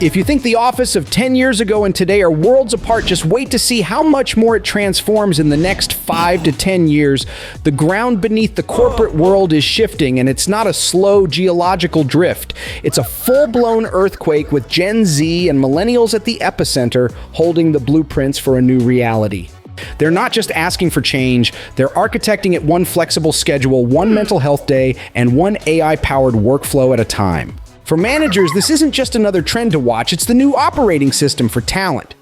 If you think the office of 10 years ago and today are worlds apart, just wait to see how much more it transforms in the next 5 to 10 years. The ground beneath the corporate world is shifting, and it's not a slow geological drift. It's a full-blown earthquake with Gen Z and Millennials at the epicenter, holding the blueprints for a new reality. They're not just asking for change, they're architecting it one flexible schedule, one mental health day, and one AI-powered workflow at a time. For managers, this isn't just another trend to watch, it's the new operating system for talent.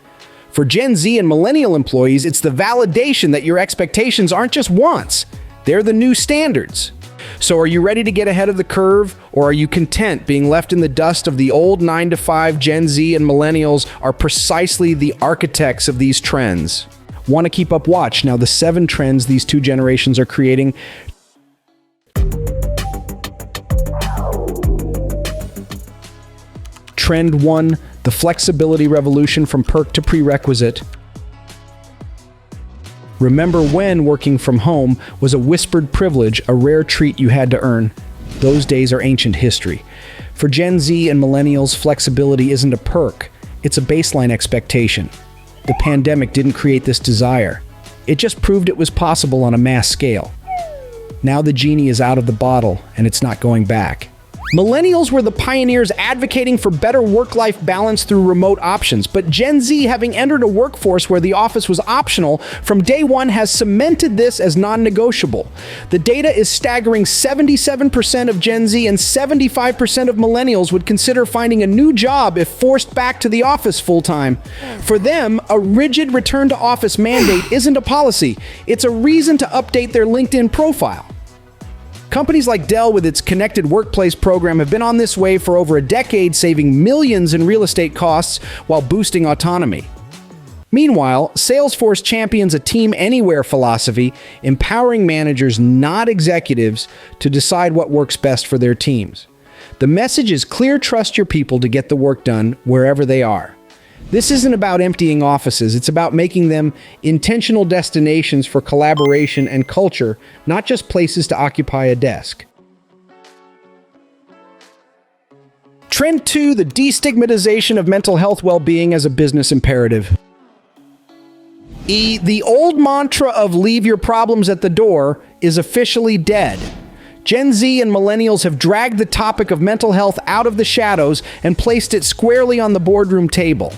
For Gen Z and Millennial employees, it's the validation that your expectations aren't just wants, they're the new standards. So are you ready to get ahead of the curve, or are you content being left in the dust of the old 9-to-5? Gen Z and Millennials are precisely the architects of these trends. Want to keep up watch? Now, the 7 trends these two generations are creating. Trend 1, the flexibility revolution from perk to prerequisite. Remember when working from home was a whispered privilege, a rare treat you had to earn? Those days are ancient history. For Gen Z and Millennials, flexibility isn't a perk, it's a baseline expectation. The pandemic didn't create this desire. It just proved it was possible on a mass scale. Now the genie is out of the bottle, and it's not going back. Millennials were the pioneers advocating for better work-life balance through remote options, but Gen Z, having entered a workforce where the office was optional from day one, has cemented this as non-negotiable. The data is staggering. 77% of Gen Z and 75% of Millennials would consider finding a new job if forced back to the office full-time. For them, a rigid return-to-office mandate isn't a policy, it's a reason to update their LinkedIn profile. Companies like Dell with its Connected Workplace program have been on this wave for over a decade, saving millions in real estate costs while boosting autonomy. Meanwhile, Salesforce champions a team anywhere philosophy, empowering managers, not executives, to decide what works best for their teams. The message is clear: trust your people to get the work done wherever they are. This isn't about emptying offices, it's about making them intentional destinations for collaboration and culture, not just places to occupy a desk. Trend 2, the de-stigmatization of mental health well-being as a business imperative. The old mantra of leave your problems at the door is officially dead. Gen Z and Millennials have dragged the topic of mental health out of the shadows and placed it squarely on the boardroom table.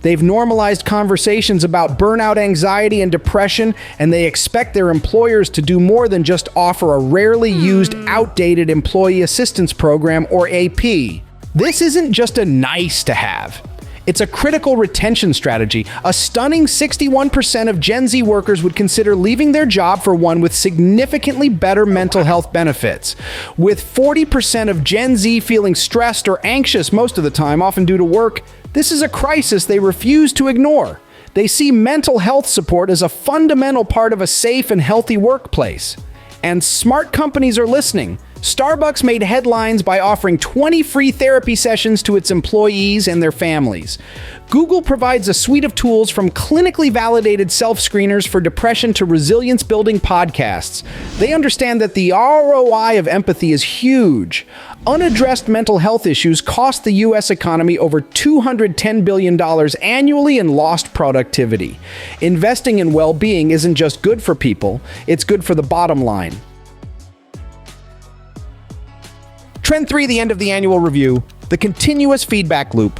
They've normalized conversations about burnout, anxiety, and depression, and they expect their employers to do more than just offer a rarely used, outdated employee assistance program, or AP. This isn't just a nice to have. It's a critical retention strategy. A stunning 61% of Gen Z workers would consider leaving their job for one with significantly better mental health benefits. With 40% of Gen Z feeling stressed or anxious most of the time, often due to work, this is a crisis they refuse to ignore. They see mental health support as a fundamental part of a safe and healthy workplace. And smart companies are listening. Starbucks made headlines by offering 20 free therapy sessions to its employees and their families. Google provides a suite of tools from clinically validated self-screeners for depression to resilience-building podcasts. They understand that the ROI of empathy is huge. Unaddressed mental health issues cost the U.S. economy over $210 billion annually in lost productivity. Investing in well-being isn't just good for people, it's good for the bottom line. Trend 3, the end of the annual review, the continuous feedback loop.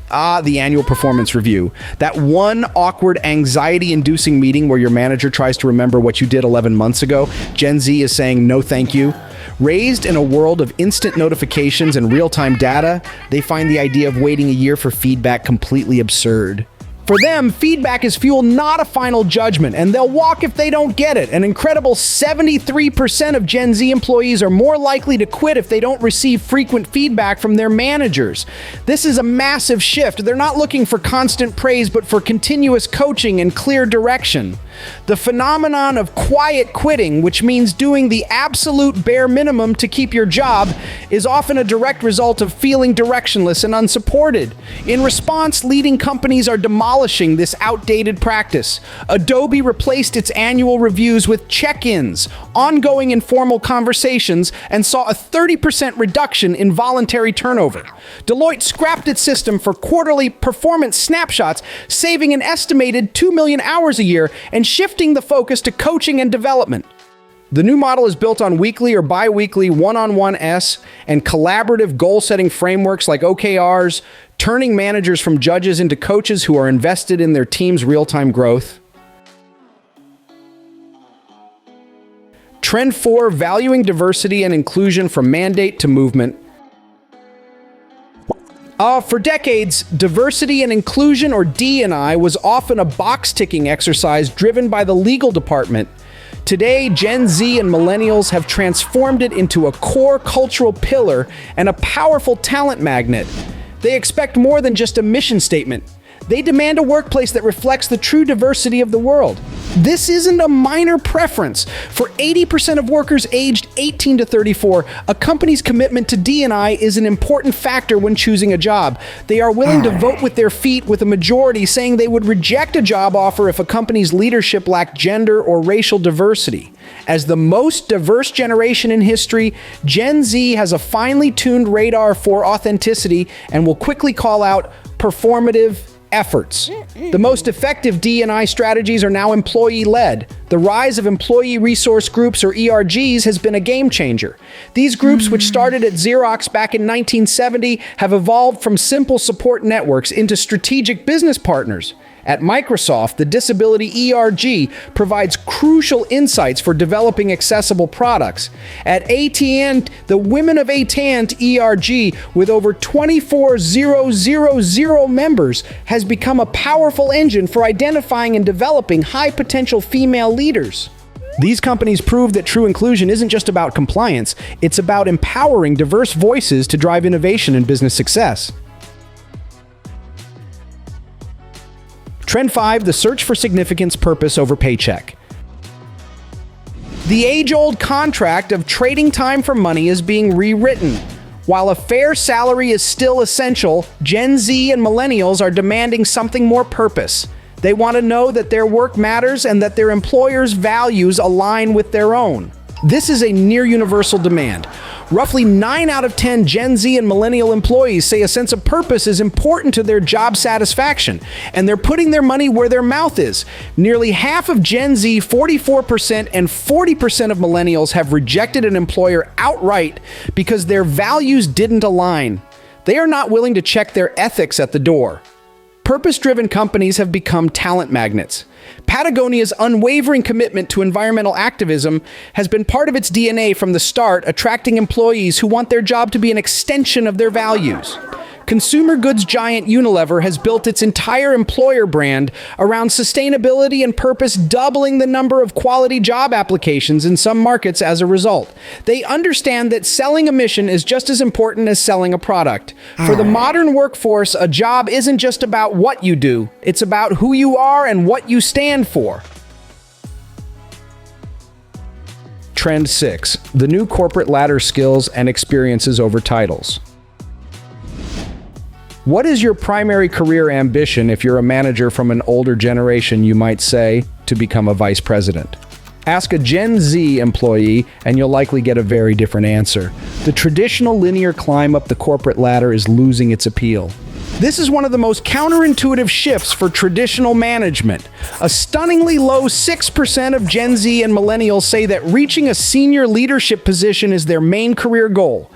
The annual performance review. That one awkward, anxiety-inducing meeting where your manager tries to remember what you did 11 months ago. Gen Z is saying no thank you. Raised in a world of instant notifications and real-time data, they find the idea of waiting a year for feedback completely absurd. For them, feedback is fuel, not a final judgment, and they'll walk if they don't get it. An incredible 73% of Gen Z employees are more likely to quit if they don't receive frequent feedback from their managers. This is a massive shift. They're not looking for constant praise, but for continuous coaching and clear direction. The phenomenon of quiet quitting, which means doing the absolute bare minimum to keep your job, is often a direct result of feeling directionless and unsupported. In response, leading companies are demolishing this outdated practice. Adobe replaced its annual reviews with check-ins, ongoing informal conversations, and saw a 30% reduction in voluntary turnover. Deloitte scrapped its system for quarterly performance snapshots, saving an estimated 2 million hours a year and shifting the focus to coaching and development. The new model is built on weekly or bi-weekly one-on-one-s and collaborative goal-setting frameworks like OKRs, turning managers from judges into coaches who are invested in their team's real-time growth. Trend 4, valuing diversity and inclusion from mandate to movement. For decades, diversity and inclusion, or D&I, was often a box-ticking exercise driven by the legal department. Today, Gen Z and Millennials have transformed it into a core cultural pillar and a powerful talent magnet. They expect more than just a mission statement. They demand a workplace that reflects the true diversity of the world. This isn't a minor preference. For 80% of workers aged 18 to 34, a company's commitment to D&I is an important factor when choosing a job. They are willing to vote with their feet, with a majority saying they would reject a job offer if a company's leadership lacked gender or racial diversity. As the most diverse generation in history, Gen Z has a finely tuned radar for authenticity and will quickly call out performative efforts. The most effective D&I strategies are now employee-led. The rise of employee resource groups, or ERGs, has been a game changer. These groups, which started at Xerox back in 1970, have evolved from simple support networks into strategic business partners. At Microsoft, the Disability ERG provides crucial insights for developing accessible products. At AT&T, the Women of AT&T ERG, with over 24,000 members, has become a powerful engine for identifying and developing high-potential female leaders. These companies prove that true inclusion isn't just about compliance, it's about empowering diverse voices to drive innovation and business success. Trend 5, the search for significance, purpose over paycheck. The age-old contract of trading time for money is being rewritten. While a fair salary is still essential, Gen Z and Millennials are demanding something more purpose. They want to know that their work matters and that their employers' values align with their own. This is a near universal demand. Roughly 9 out of 10 Gen Z and Millennial employees say a sense of purpose is important to their job satisfaction, and they're putting their money where their mouth is. Nearly half of Gen Z, 44%, and 40% of Millennials have rejected an employer outright because their values didn't align. They are not willing to check their ethics at the door. Purpose-driven companies have become talent magnets. Patagonia's unwavering commitment to environmental activism has been part of its DNA from the start, attracting employees who want their job to be an extension of their values. Consumer goods giant Unilever has built its entire employer brand around sustainability and purpose, doubling the number of quality job applications in some markets as a result. They understand that selling a mission is just as important as selling a product. For the modern workforce, a job isn't just about what you do, it's about who you are and what you stand for. Trend 6, the new corporate ladder, skills and experiences over titles. What is your primary career ambition if you're a manager from an older generation, you might say, to become a vice president? Ask a Gen Z employee and you'll likely get a very different answer. The traditional linear climb up the corporate ladder is losing its appeal. This is one of the most counterintuitive shifts for traditional management. A stunningly low 6% of Gen Z and Millennials say that reaching a senior leadership position is their main career goal.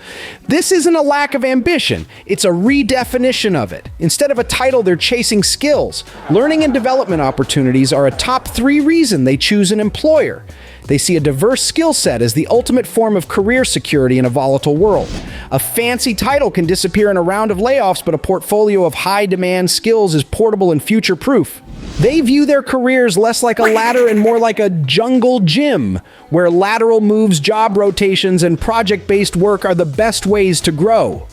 This isn't a lack of ambition, it's a redefinition of it. Instead of a title, they're chasing skills. Learning and development opportunities are a top 3 reason they choose an employer. They see a diverse skill set as the ultimate form of career security in a volatile world. A fancy title can disappear in a round of layoffs, but a portfolio of high-demand skills is portable and future-proof. They view their careers less like a ladder and more like a jungle gym, where lateral moves, job rotations, and project-based work are the best ways to grow.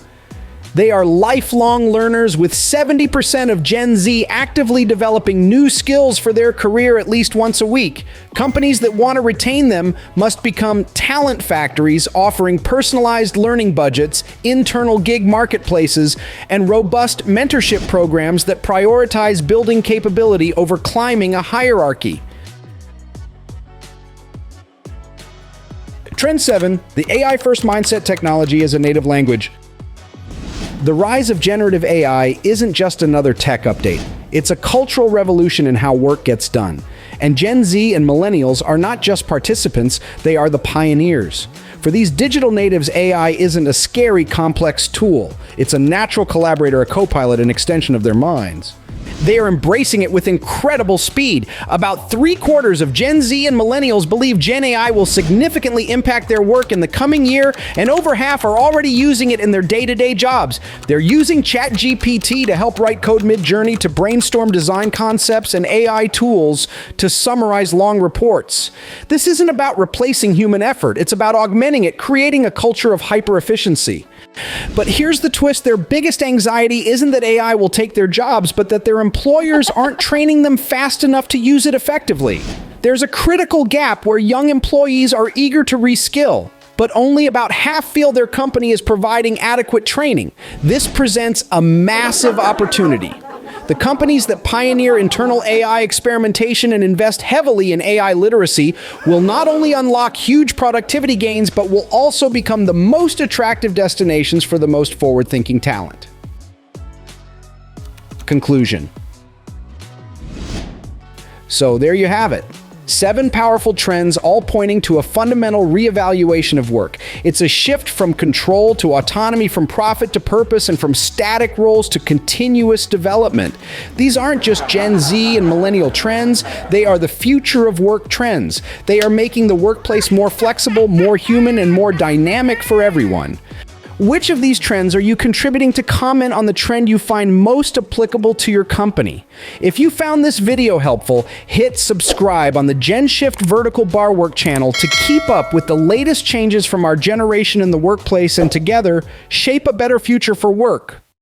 They are lifelong learners, with 70% of Gen Z actively developing new skills for their career at least once a week. Companies that want to retain them must become talent factories, offering personalized learning budgets, internal gig marketplaces, and robust mentorship programs that prioritize building capability over climbing a hierarchy. Trend 7, the AI-first mindset technology as a native language. The rise of generative AI isn't just another tech update. It's a cultural revolution in how work gets done. And Gen Z and Millennials are not just participants, they are the pioneers. For these digital natives, AI isn't a scary, complex tool. It's a natural collaborator, a co-pilot, an extension of their minds. They are embracing it with incredible speed. About 3/4 of Gen Z and Millennials believe Gen AI will significantly impact their work in the coming year, and over half are already using it in their day-to-day jobs. They're using ChatGPT to help write code mid-journey, to brainstorm design concepts, and AI tools to summarize long reports. This isn't about replacing human effort. It's about augmenting it, creating a culture of hyper-efficiency. But here's the twist. Their biggest anxiety isn't that AI will take their jobs, but that their employers aren't training them fast enough to use it effectively. There's a critical gap where young employees are eager to reskill, but only about half feel their company is providing adequate training. This presents a massive opportunity. The companies that pioneer internal AI experimentation and invest heavily in AI literacy will not only unlock huge productivity gains, but will also become the most attractive destinations for the most forward-thinking talent. Conclusion. So there you have it. 7 powerful trends, all pointing to a fundamental reevaluation of work. It's a shift from control to autonomy, from profit to purpose, and from static roles to continuous development. These aren't just Gen Z and millennial trends, they are the future of work trends. They are making the workplace more flexible, more human, and more dynamic for everyone. Which of these trends are you contributing to? Comment on the trend you find most applicable to your company. If you found this video helpful, hit subscribe on the GenShift Vertical Bar Work channel to keep up with the latest changes from our generation in the workplace, and together, shape a better future for work.